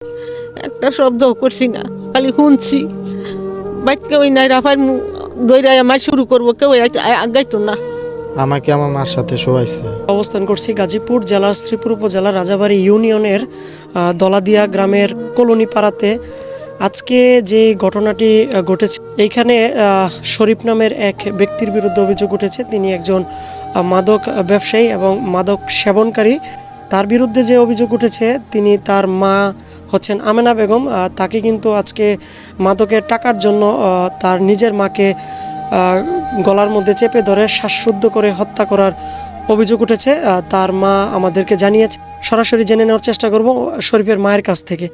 একটা শব্দ করছি না, খালি শুনছি। বাইকে ওই নাই রাফার দৈরা আমার শুরু করবো, কেউ আগাইতো না। আমাকে আমার মার সাথে শোয়াইছে। অবস্থান করছি গাজীপুর জেলার শ্রীপুর উপজেলা রাজাবাড়ী ইউনিয়নের দলাদিয়া গ্রামের কলোনি পাড়াতে। আজকে যে ঘটনাটি ঘটেছে, এইখানে শরীফ নামের এক ব্যক্তির বিরুদ্ধে অভিযোগ উঠেছে। তিনি একজন মাদক ব্যবসায়ী এবং মাদক সেবনকারী। তার বিরুদ্ধে যে অভিযোগ উঠেছে, তিনি তার মা হচ্ছেন আমেনা বেগম, তাকে কিন্তু আজকে মাদকের টাকার জন্য তার নিজের মাকে গলার মধ্যে চেপে ধরে শ্বাসরুদ্ধ করে হত্যা করার অভিযোগ উঠেছে। তার মা আমাদেরকে জানিয়েছে। সরাসরি জেনে নেওয়ার চেষ্টা করব শরীফের মায়ের কাছ থেকে।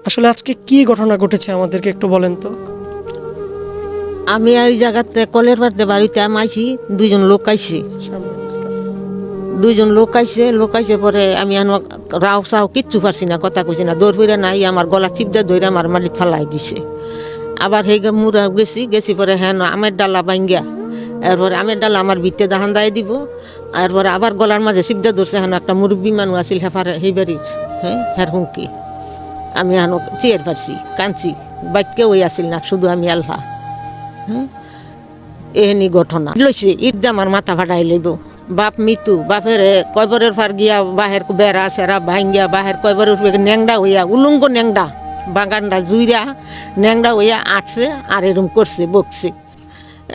আসলে আজকে কি ঘটনা ঘটেছে আমাদেরকে একটু বলেন তো। আমি এই জায়গাতে কলের পাড়তে বাড়িতে আইছি, দুইজন লোক আইছে। লোক আইছে পরে আমি রাও চাও কিচ্ছু পারছি না, কথা কইছি না, দৌড় ফিরে নাই, আমার গলা চিপদা দৌড়ে আমার মালিক ফালাই দিছে। আবার সেই মুরা গেছি পরে হ্যাঁ আমের ডালা বাইঙ্গা, এরপরে আমের ডালা আমার ভিত্তে দাহান দায় দিব। এরপরে আবার গলার মাঝে চিপদা ধরছে, হেন একটা মুরব্বী মানুষ আছিল হেফার সেই বাড়ির, হ্যাঁ হুমকি। আমি হেন চেয়ার পারছি, কাঁদছি, বাইক ওই আসিল না, শুধু আমি আল্লাহ। এহনি ঘটনা লইছে, ঈদ আমার মাথা ফাটাই লইব। বাপ মৃত্যু, বাপের কয়বরের ফার গিয়া বাহের বেড়া সেরা ভাঙ্গিয়া বাহের কয়বরের ন্যাংডা হইয়া উলঙ্গ ন্যাংডা বাগানটা জুইরা ন্যাংডা হইয়া আটছে আর এরম করছে, বকছে।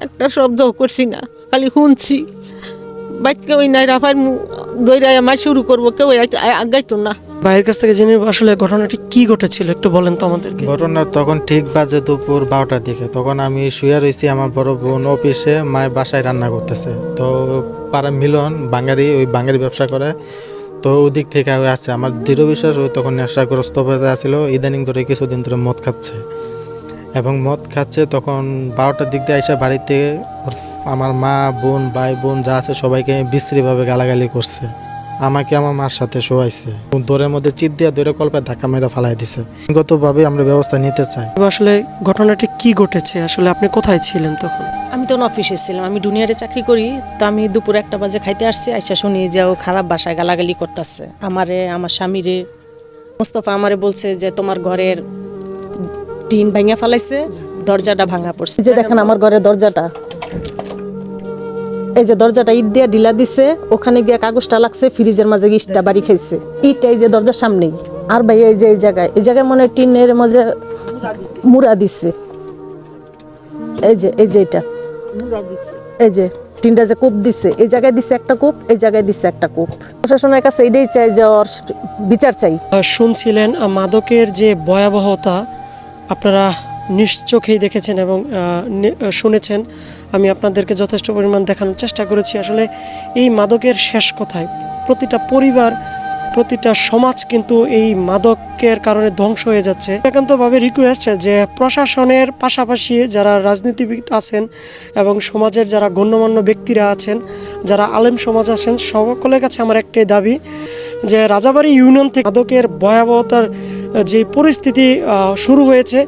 একটা শব্দ করছি না, খালি শুনছি। বাইকে ওই নাই রাফার দৈরা আমার শুরু করবো, কেউ আগাইতো না। ভাইয়ের কাছ থেকে জেনে আসলে ঘটনাটি কি ঘটেছিল একটু বলেন তো আমাদেরকে। ঘটনা তখন ঠিক বাজে দুপুর 12টার দিকে। তখন আমি শুয়ে রয়েছি, আমার বড় বোন অফিসে, মায়ের বাসায় রান্না করতেছে। তো পাড়া মিলন বাঙালি, ওই বাঙালি ব্যবসা করে। তো ওদিক থেকে আছে, আমার দৃঢ় বিশ্বাস ওই তখন নেশাগ্রস্ত অবস্থায় ছিল। ইদানিং ধরে কিছুদিন ধরে মদ খাচ্ছে এবং মদ খাচ্ছে। তখন 12টার দিক দিয়ে আইসা বাড়িতে আমার মা বোন ভাই বোন যা আছে সবাইকে বিশ্রীভাবে গালাগালি করছে। আমাকে আমার মার সাথে শোয়াইছে, দৌড়ের মধ্যে চিপ দিয়ে দৌড়ে কল্পে ধাক্কা মেরে ফালাই দিছে। গতভাবে আমরা ব্যবস্থা নিতে চাই। আসলে ঘটনাটি কি ঘটেছে, আসলে আপনি কোথায় ছিলেন তখন? আমি তখন অফিসে ছিলাম, আমি দুনিয়ারে চাকরি করি। তো আমি দুপুর 1টা বাজে খাইতে আসছি, আইসা শুনি যে ও খারাপ বাসায় গালাগালি করতেছে আমারে, আমার স্বামীরে। মোস্তফা আমারে বলছে যে তোমার ঘরের টিন ভাঙা ফেলাইছে, দরজাটা ভাঙা পড়ছে। যে দেখেন আমার ঘরের দরজাটা, এই যে দরজাটা ইট দিয়ে ঢিলা দিছে, ওখানে গিয়ে কাগজটা লাগছে, ফ্রিজের মাঝে ইটটা বাড়ি খাইছে। ইটটা এই যে দরজার সামনেই। আর ভাই এই যে এই জায়গায় মনে হয় টিনের মাঝে মুড়া দিছে। এই যে এটা, এই যে টিনটা যে কূপ দিছে, এই জায়গায় দিছে একটা কূপ, এই জায়গায় দিছে একটা কূপ। প্রশাসনের কাছে এটাই চাই যে ওর বিচার চাই। শুনছিলেন মাদকের যে ভয়াবহতা, আপনারা নিশ্চোখেই দেখেছেন এবং শুনেছেন। আমি আপনাদেরকে যথেষ্ট পরিমাণ দেখানোর চেষ্টা করেছি। আসলে এই মাদকের শেষ কোথায়? প্রতিটা পরিবার, প্রতিটা সমাজ কিন্তু এই মাদকের কারণে ধ্বংস হয়ে যাচ্ছে। একান্তভাবে রিকোয়েস্ট যে প্রশাসনের পাশাপাশি যারা রাজনীতিবিদ আছেন এবং সমাজের যারা গণ্যমান্য ব্যক্তিরা আছেন, যারা আলেম সমাজ আছেন, সকলের কাছে আমার একটাই দাবি যে রাজাবাড়ী ইউনিয়ন থেকে মাদকের ভয়াবহতার যে পরিস্থিতি শুরু হয়েছে,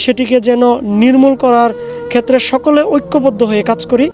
সেটিকে যেন নির্মূল করার ক্ষেত্রে সকলে ঐক্যবদ্ধ হয়ে কাজ করি।